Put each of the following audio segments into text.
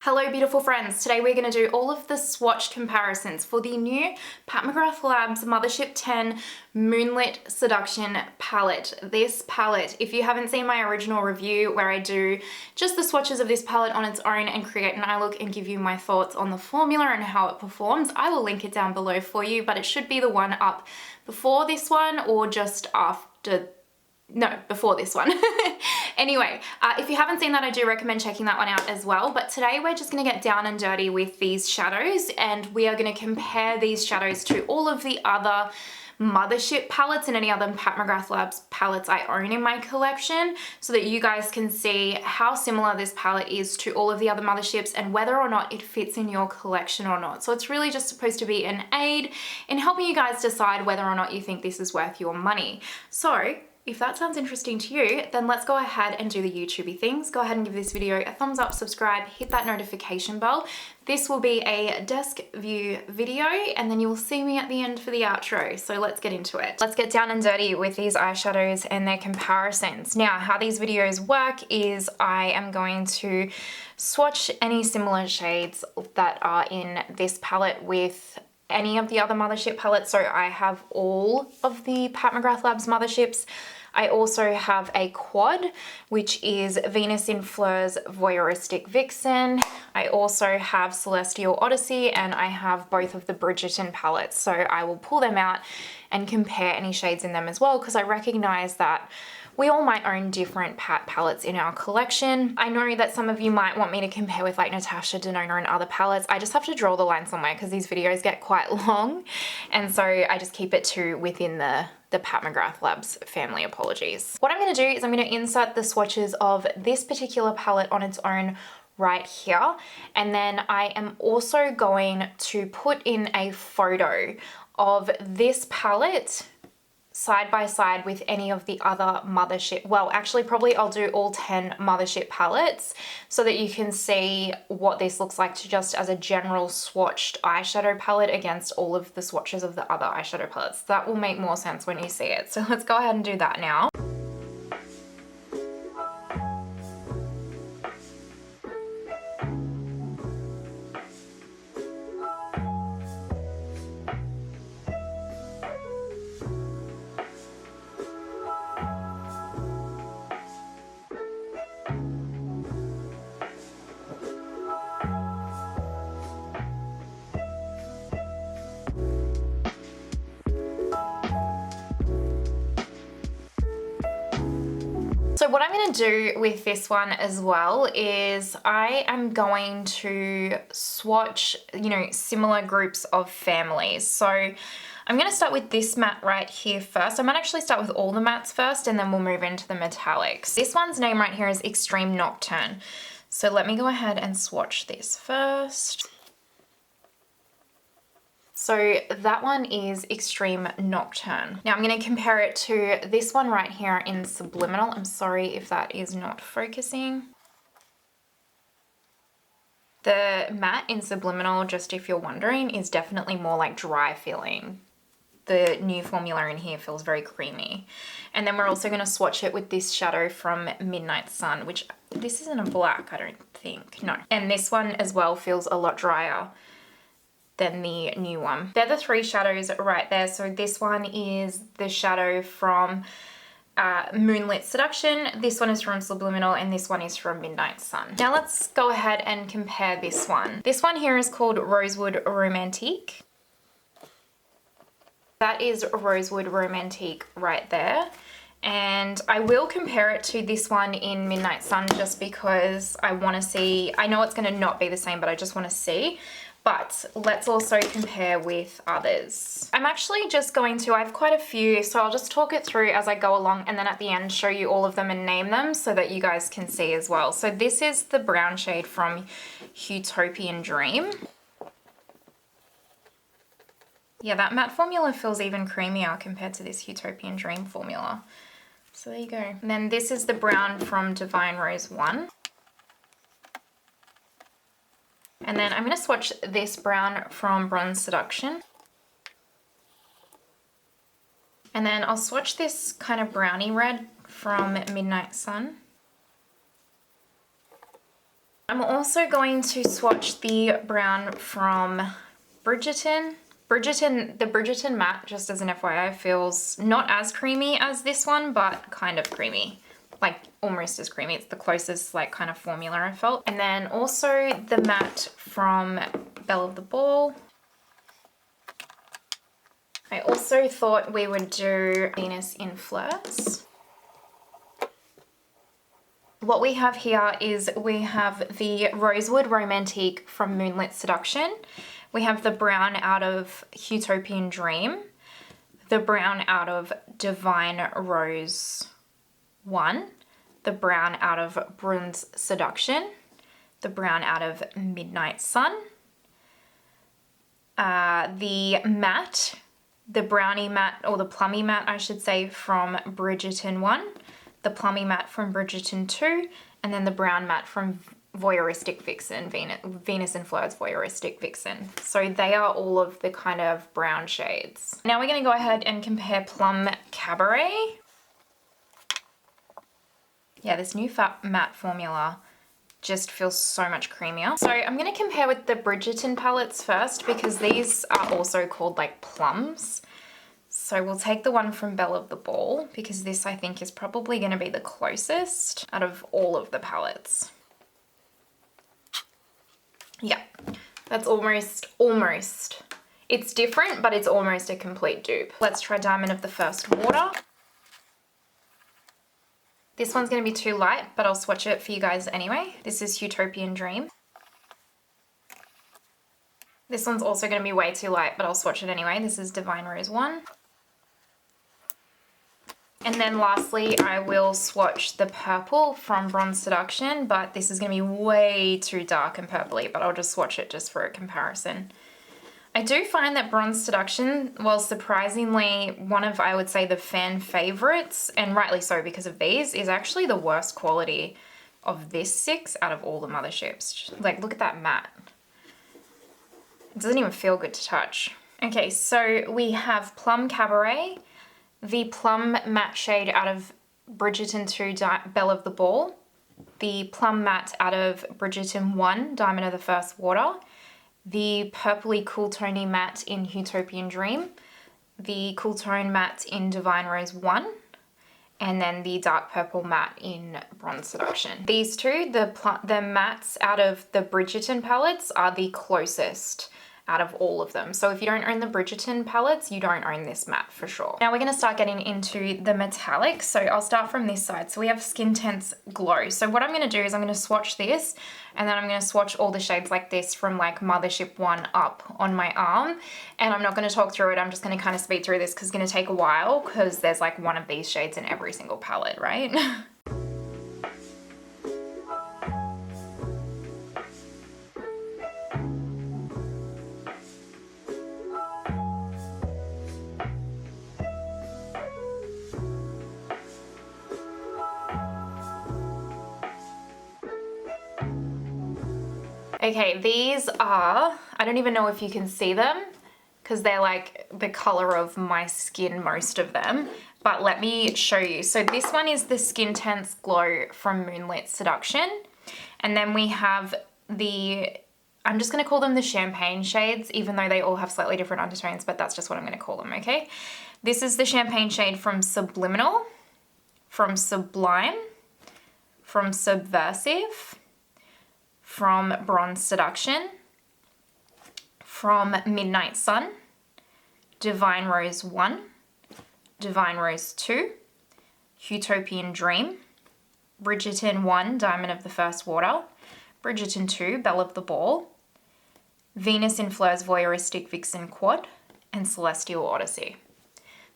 Hello beautiful friends, today we're going to do all of the swatch comparisons for the new Pat McGrath Labs Mothership 10 Moonlit Seduction palette. This palette, if you haven't seen my original review where I do just the swatches of this palette on its own and create an eye look and give you my thoughts on the formula and how it performs, I will link it down below for you, but it should be the one up before this one or just after. No, before this one. Anyway, if you haven't seen that, I do recommend checking that one out as well. But today we're just going to get down and dirty with these shadows, and we are going to compare these shadows to all of the other Mothership palettes and any other Pat McGrath Labs palettes I own in my collection, so that you guys can see how similar this palette is to all of the other Motherships and whether or not it fits in your collection or not. So it's really just supposed to be an aid in helping you guys decide whether or not you think this is worth your money. So if that sounds interesting to you, then let's go ahead and do the YouTubey things. Go ahead and give this video a thumbs up, subscribe, hit that notification bell. This will be a desk view video, and then you will see me at the end for the outro. So let's get into it. Let's get down and dirty with these eyeshadows and their comparisons. Now, how these videos work is I am going to swatch any similar shades that are in this palette with any of the other Mothership palettes. So I have all of the Pat McGrath Labs Motherships. I also have a quad, which is Venus in Fleur's Voyeuristic Vixen. I also have Celestial Odyssey, and I have both of the Bridgerton palettes. So I will pull them out and compare any shades in them as well, because I recognize that we all might own different Pat palettes in our collection. I know that some of you might want me to compare with like Natasha Denona and other palettes. I just have to draw the line somewhere because these videos get quite long. And so I just keep it to within the Pat McGrath Labs family, apologies. What I'm gonna do is I'm gonna insert the swatches of this particular palette on its own right here. And then I am also going to put in a photo of this palette side by side with any of the other Mothership. Well, actually probably I'll do all 10 Mothership palettes so that you can see what this looks like just as a general swatched eyeshadow palette against all of the swatches of the other eyeshadow palettes. That will make more sense when you see it. So let's go ahead and do that now. So what I'm going to do with this one as well is I am going to swatch, similar groups of families. So I'm going to start with this matte right here first. I might actually start with all the mattes first, and then we'll move into the metallics. This one's name right here is Xtreme Nocturne. So let me go ahead and swatch this first. So that one is Xtreme Nocturne. Now I'm going to compare it to this one right here in Subliminal. I'm sorry if that is not focusing. The matte in Subliminal, just if you're wondering, is definitely more like dry feeling. The new formula in here feels very creamy. And then we're also going to swatch it with this shadow from Midnight Sun, which this isn't a black, I don't think. No. And this one as well feels a lot drier than the new one. They're the three shadows right there. So this one is the shadow from Moonlit Seduction, this one is from Subliminal, and this one is from Midnight Sun. Now let's go ahead and compare this one. This one here is called Rosewood Romantique. That is Rosewood Romantique right there. And I will compare it to this one in Midnight Sun just because I want to see, I know it's going to not be the same, but I just want to see. But let's also compare with others. I'm actually just going to, I have quite a few, so I'll just talk it through as I go along, and then at the end show you all of them and name them so that you guys can see as well. So this is the brown shade from Utopian Dream. Yeah, that matte formula feels even creamier compared to this Utopian Dream formula. So there you go. And then this is the brown from Divine Rose 1. And then I'm going to swatch this brown from Bronze Seduction. And then I'll swatch this kind of brownie red from Midnight Sun. I'm also going to swatch the brown from Bridgerton. The Bridgerton matte, just as an FYI, feels not as creamy as this one, but kind of creamy. Like almost as creamy. It's the closest like kind of formula I felt. And then also the matte from Belle of the Ball. I also thought we would do Venus in Fleurs. What we have here is we have the Rosewood Romantique from Moonlit Seduction. We have the brown out of Utopian Dream, the brown out of Divine Rose 1, the brown out of Bronze Seduction, the brown out of Midnight Sun, the matte, the brownie matte, or the plummy matte I should say, from Bridgerton 1, the plummy matte from Bridgerton 2, and then the brown matte from Voyeuristic Vixen, Venus in Fleurs Voyeuristic Vixen. So they are all of the kind of brown shades. Now we're going to go ahead and compare Plum Cabaret. Yeah, this new matte formula just feels so much creamier. So I'm going to compare with the Bridgerton palettes first because these are also called like plums. So we'll take the one from Belle of the Ball because this I think is probably going to be the closest out of all of the palettes. Yeah, that's almost. It's different, but it's almost a complete dupe. Let's try Diamond of the First Water. This one's going to be too light, but I'll swatch it for you guys anyway. This is Utopian Dream. This one's also going to be way too light, but I'll swatch it anyway. This is Divine Rose 1. And then lastly, I will swatch the purple from Bronze Seduction, but this is going to be way too dark and purpley, but I'll just swatch it just for a comparison. I do find that Bronze Seduction, well, surprisingly, one of, I would say, the fan favorites, and rightly so because of these, is actually the worst quality of this 6 out of all the Motherships. Like, look at that matte. It doesn't even feel good to touch. Okay, so we have Plum Cabaret, the Plum matte shade out of Bridgerton 2 Belle of the Ball, the Plum matte out of Bridgerton 1 Diamond of the First Water, the purpley cool tony matte in Utopian Dream, the cool tone matte in Divine Rose 1, and then the dark purple matte in Bronze Seduction. These two, the mattes out of the Bridgerton palettes, are the closest out of all of them. So if you don't own the Bridgerton palettes, you don't own this matte for sure. Now we're going to start getting into the metallics. So I'll start from this side. So we have Skintense Glow. So what I'm going to do is I'm going to swatch this, and then I'm going to swatch all the shades like this from like Mothership 1 up on my arm. And I'm not going to talk through it. I'm just going to kind of speed through this because it's going to take a while because there's like one of these shades in every single palette, right? Okay, these are, I don't even know if you can see them because they're like the color of my skin, most of them, but let me show you. So this one is the Skintense Glow from Moonlit Seduction. And then we have the, I'm just gonna call them the champagne shades, even though they all have slightly different undertones, but that's just what I'm gonna call them, okay? This is the champagne shade from Subliminal, from Sublime, from Subversive, from Bronze Seduction, from Midnight Sun, Divine Rose 1, Divine Rose 2, Utopian Dream, Bridgerton 1 Diamond of the First Water, Bridgerton 2 Belle of the Ball, Venus in Fleurs Voyeuristic Vixen Quad, and Celestial Odyssey.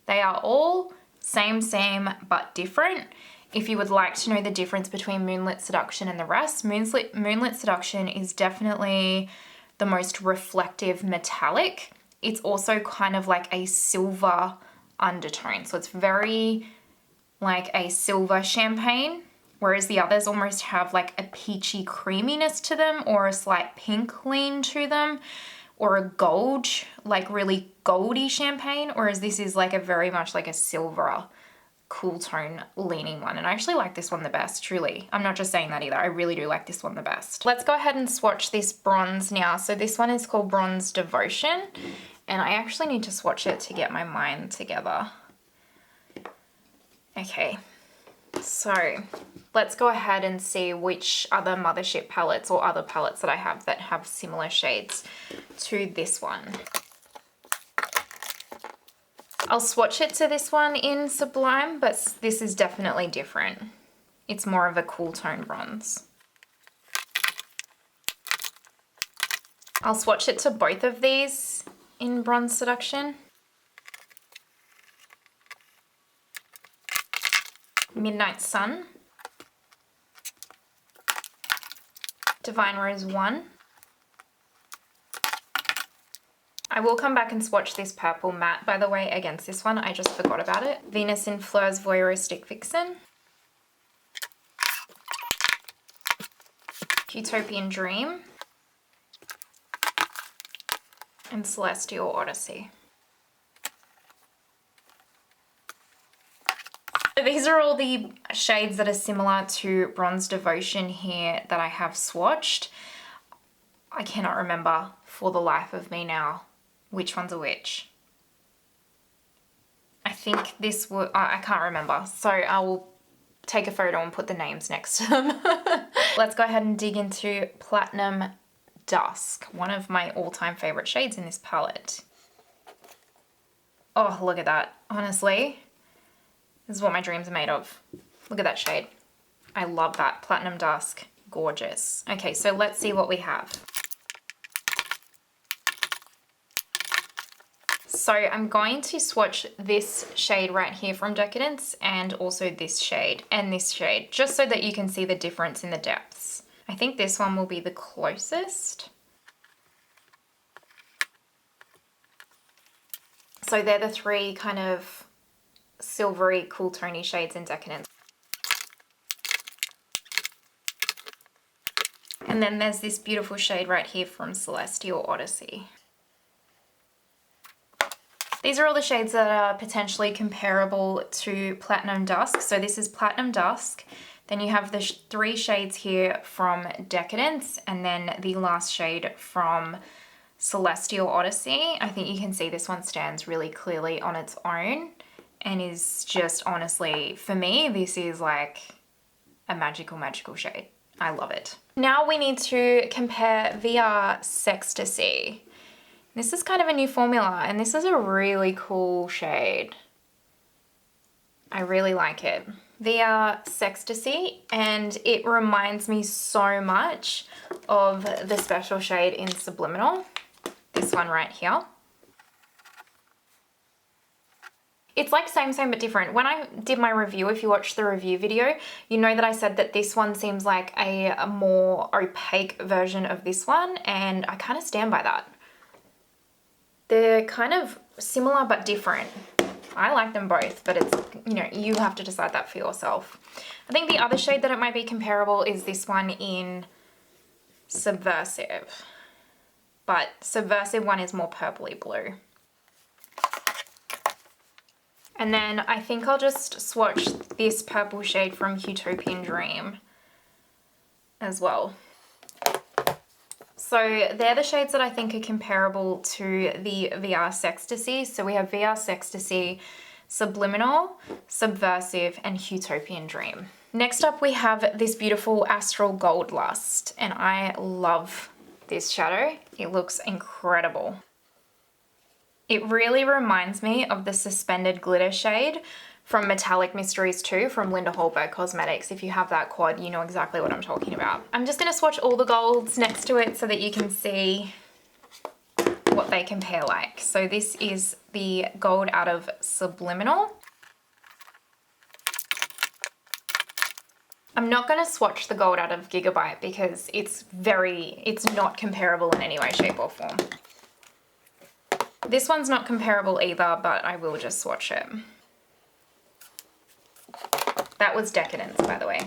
They are all same, but different. If you would like to know the difference between Moonlit Seduction and the rest, Moonlit Seduction is definitely the most reflective metallic. It's also kind of like a silver undertone. So it's very like a silver champagne, whereas the others almost have like a peachy creaminess to them or a slight pink lean to them, or a gold, like really goldy champagne, whereas this is like a very much like a silver cool tone leaning one. And I actually like this one the best, truly. I'm not just saying that either. I really do like this one the best. Let's go ahead and swatch this bronze now. So this one is called Bronze Devotion. And I actually need to swatch it to get my mind together. Okay, so let's go ahead and see which other Mothership palettes or other palettes that I have that have similar shades to this one. I'll swatch it to this one in Sublime, but this is definitely different. It's more of a cool tone bronze. I'll swatch it to both of these in Bronze Seduction. Midnight Sun. Divine Rose 1. I will come back and swatch this purple matte, by the way, against this one. I just forgot about it. Venus in Fleur's Voyeuristic Vixen. Utopian Dream. And Celestial Odyssey. These are all the shades that are similar to Bronze Devotion here that I have swatched. I cannot remember for the life of me now which ones are which. I think this was, I can't remember. So I will take a photo and put the names next to them. Let's go ahead and dig into Platinum Dusk, one of my all-time favorite shades in this palette. Oh, look at that. Honestly, this is what my dreams are made of. Look at that shade. I love that. Platinum Dusk, gorgeous. Okay, so let's see what we have. So I'm going to swatch this shade right here from Decadence and also this shade and this shade, just so that you can see the difference in the depths. I think this one will be the closest. So they're the three kind of silvery, cool tony shades in Decadence. And then there's this beautiful shade right here from Celestial Odyssey. These are all the shades that are potentially comparable to Platinum Dusk. So this is Platinum Dusk. Then you have the three shades here from Decadence, and then the last shade from Celestial Odyssey. I think you can see this one stands really clearly on its own and is just, honestly, for me, this is like a magical, magical shade. I love it. Now we need to compare VR Sextasy. This is kind of a new formula, and this is a really cool shade. I really like it. VR Sextasy, and it reminds me so much of the special shade in Subliminal. This one right here. It's like same but different. When I did my review, if you watched the review video, you know that I said that this one seems like a more opaque version of this one, and I kind of stand by that. They're kind of similar but different. I like them both, but it's, you know, you have to decide that for yourself. I think the other shade that it might be comparable is this one in Subversive. But Subversive one is more purpley blue. And then I think I'll just swatch this purple shade from Utopian Dream as well. So they're the shades that I think are comparable to the VR Sextasy. So we have VR Sextasy, Subliminal, Subversive, and Utopian Dream. Next up we have this beautiful Astral Gold Lust, and I love this shadow. It looks incredible. It really reminds me of the Suspended Glitter shade from Metallic Mysteries 2 from Linda Hallberg Cosmetics. If you have that quad, you know exactly what I'm talking about. I'm just going to swatch all the golds next to it so that you can see what they compare like. So this is the gold out of Subliminal. I'm not going to swatch the gold out of Gigabyte because it's not comparable in any way, shape or form. This one's not comparable either, but I will just swatch it. That was Decadence, by the way.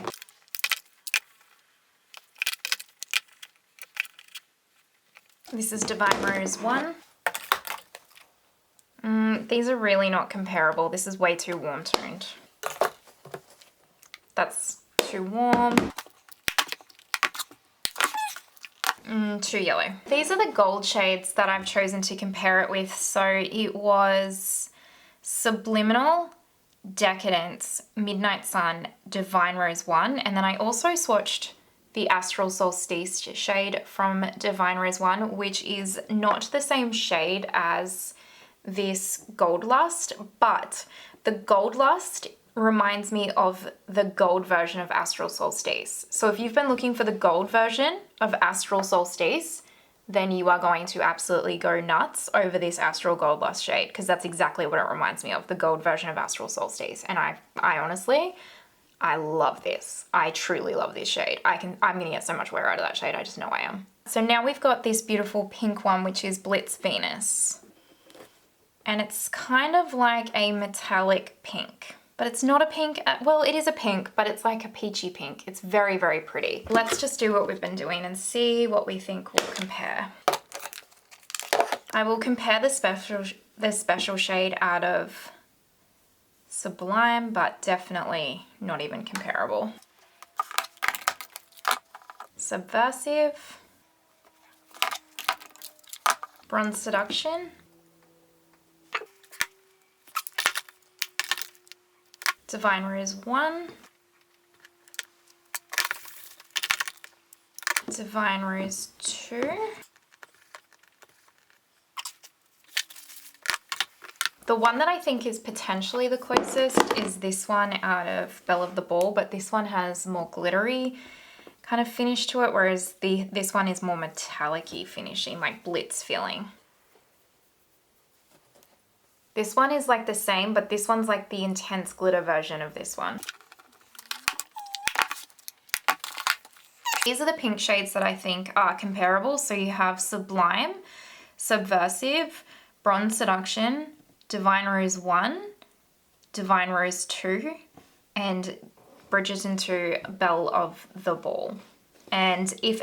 This is Divine Rose 1. These are really not comparable. This is way too warm toned. That's too warm. Too yellow. These are the gold shades that I've chosen to compare it with. So it was Subliminal, Decadence, Midnight Sun, Divine Rose 1, and then I also swatched the Astral Solstice shade from Divine Rose 1, which is not the same shade as this Gold Lust, but the Gold Lust reminds me of the gold version of Astral Solstice. So if you've been looking for the gold version of Astral Solstice, then you are going to absolutely go nuts over this Astral Gold Lust shade, because that's exactly what it reminds me of, the gold version of Astral Solstice. And I honestly, I love this. I truly love this shade. I'm gonna get so much wear out of that shade, I just know I am. So now we've got this beautiful pink one, which is Blitz Venus. And it's kind of like a metallic pink. But it's not a pink, well, it is a pink, but it's like a peachy pink. It's very, very pretty. Let's just do what we've been doing and see what we think will compare. I will compare the special shade out of Sublime, but definitely not even comparable. Subversive, Bronze Seduction, Divine Rose 1, Divine Rose 2, the one that I think is potentially the closest is this one out of Belle of the Ball, but this one has more glittery kind of finish to it, whereas this one is more metallic-y finishing, like Blitz feeling. This one is like the same, but this one's like the intense glitter version of this one. These are the pink shades that I think are comparable. So you have Sublime, Subversive, Bronze Seduction, Divine Rose 1, Divine Rose 2, and Bridgerton 2, Belle of the Ball. And if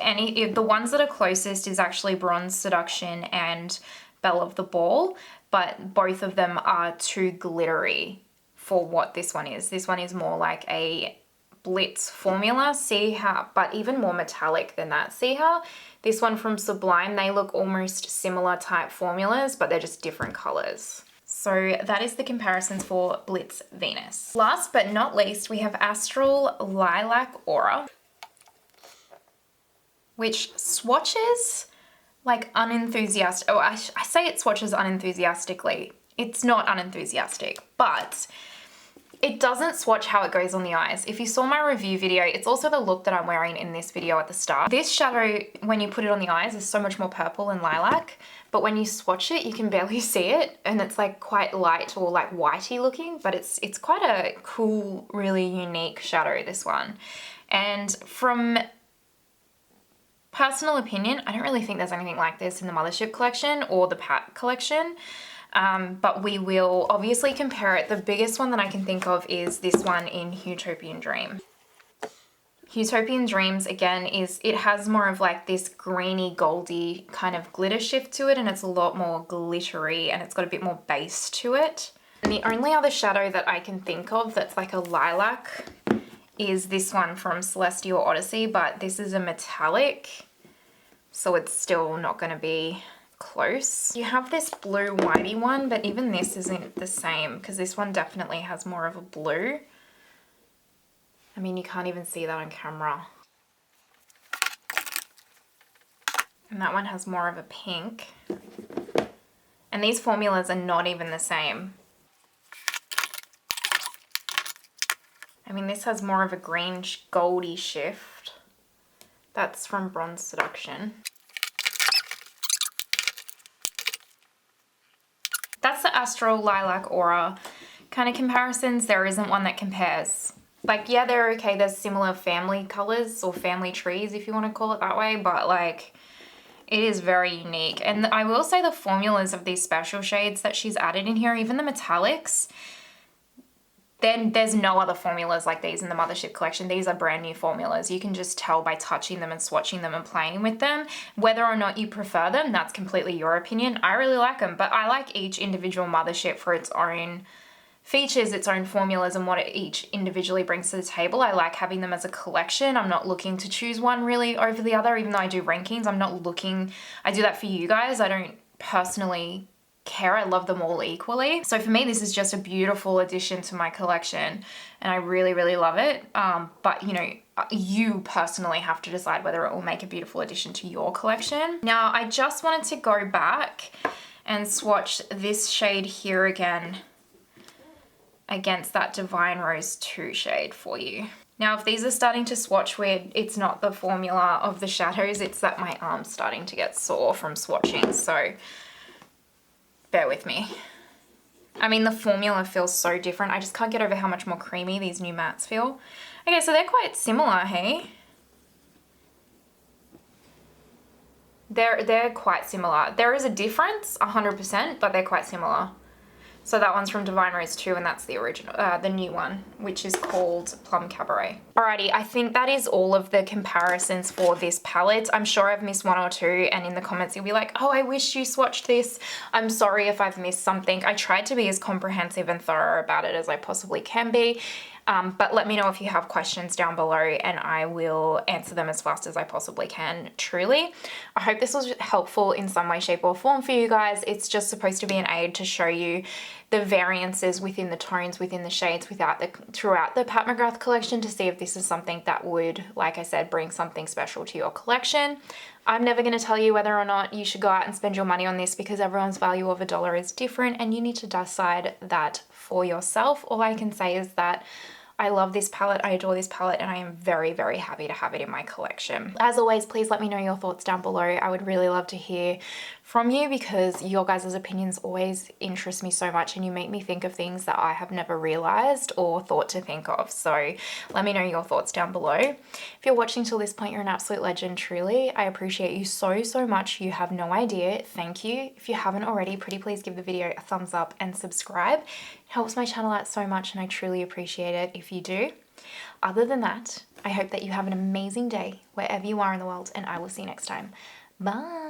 the ones that are closest is actually Bronze Seduction and Belle of the Ball, but both of them are too glittery for what this one is. This one is more like a Blitz formula, see how, but even more metallic than that. See how this one from Sublime, they look almost similar type formulas, but they're just different colors. So that is the comparisons for Blitz Venus. Last but not least, we have Astral Lilac Aura, which swatches like unenthusiastic. Oh, I say it swatches unenthusiastically. It's not unenthusiastic, but it doesn't swatch how it goes on the eyes. If you saw my review video, it's also the look that I'm wearing in this video at the start. This shadow, when you put it on the eyes, is so much more purple and lilac, but when you swatch it, you can barely see it, and it's like quite light or like whitey looking, but it's quite a cool, really unique shadow, this one. And from personal opinion, I don't really think there's anything like this in the Mothership collection or the Pat collection. But we will obviously compare it. The biggest one that I can think of is this one in Utopian Dream. Utopian Dreams, again, it has more of like this greeny, goldy kind of glitter shift to it, and it's a lot more glittery, and it's got a bit more base to it. And the only other shadow that I can think of that's like a lilac is this one from Celestial Odyssey, but this is a metallic, so it's still not going to be close. You have this blue whitey one, but even this isn't the same because this one definitely has more of a blue. I mean, you can't even see that on camera. And that one has more of a pink. And these formulas are not even the same. I mean, this has more of a green goldy shift. That's from Bronze Seduction. That's the Astral Lilac Aura kind of comparisons. There isn't one that compares. Like, yeah, they're okay. There's similar family colors or family trees, if you want to call it that way, but like, it is very unique. And I will say the formulas of these special shades that she's added in here, even the metallics, then there's no other formulas like these in the Mothership collection. These are brand new formulas. You can just tell by touching them and swatching them and playing with them. Whether or not you prefer them, that's completely your opinion. I really like them, but I like each individual Mothership for its own features its own formulas and what it each individually brings to the table. I like having them as a collection. I'm not looking to choose one really over the other, even though I do rankings. I'm not looking, I do that for you guys. I don't personally care. I love them all equally. So for me, this is just a beautiful addition to my collection and I really, really love it. But you know, you personally have to decide whether it will make a beautiful addition to your collection. Now, I just wanted to go back and swatch this shade here again against that Divine Rose 2 shade for you. Now, if these are starting to swatch weird, it's not the formula of the shadows, it's that my arm's starting to get sore from swatching, so bear with me. I mean, the formula feels so different. I just can't get over how much more creamy these new mattes feel. Okay, so they're quite similar, hey? They're quite similar. There is a difference, 100%, but they're quite similar. So that one's from Divine Rose 2 and that's the original, the new one, which is called Plum Cabaret. Alrighty, I think that is all of the comparisons for this palette. I'm sure I've missed one or two and in the comments you'll be like, oh, I wish you swatched this. I'm sorry if I've missed something. I tried to be as comprehensive and thorough about it as I possibly can be. But let me know if you have questions down below and I will answer them as fast as I possibly can, truly. I hope this was helpful in some way, shape or form for you guys. It's just supposed to be an aid to show you the variances within the tones, within the shades, throughout the Pat McGrath collection to see if this is something that would, like I said, bring something special to your collection. I'm never going to tell you whether or not you should go out and spend your money on this because everyone's value of $1 is different and you need to decide that for yourself. All I can say is that I love this palette, I adore this palette, and I am very, very happy to have it in my collection. As always, please let me know your thoughts down below. I would really love to hear from you because your guys' opinions always interest me so much and you make me think of things that I have never realized or thought to think of. So let me know your thoughts down below. If you're watching till this point, you're an absolute legend, truly. I appreciate you so, so much. You have no idea. Thank you. If you haven't already, pretty please give the video a thumbs up and subscribe. It helps my channel out so much and I truly appreciate it if you do. Other than that, I hope that you have an amazing day wherever you are in the world and I will see you next time. Bye.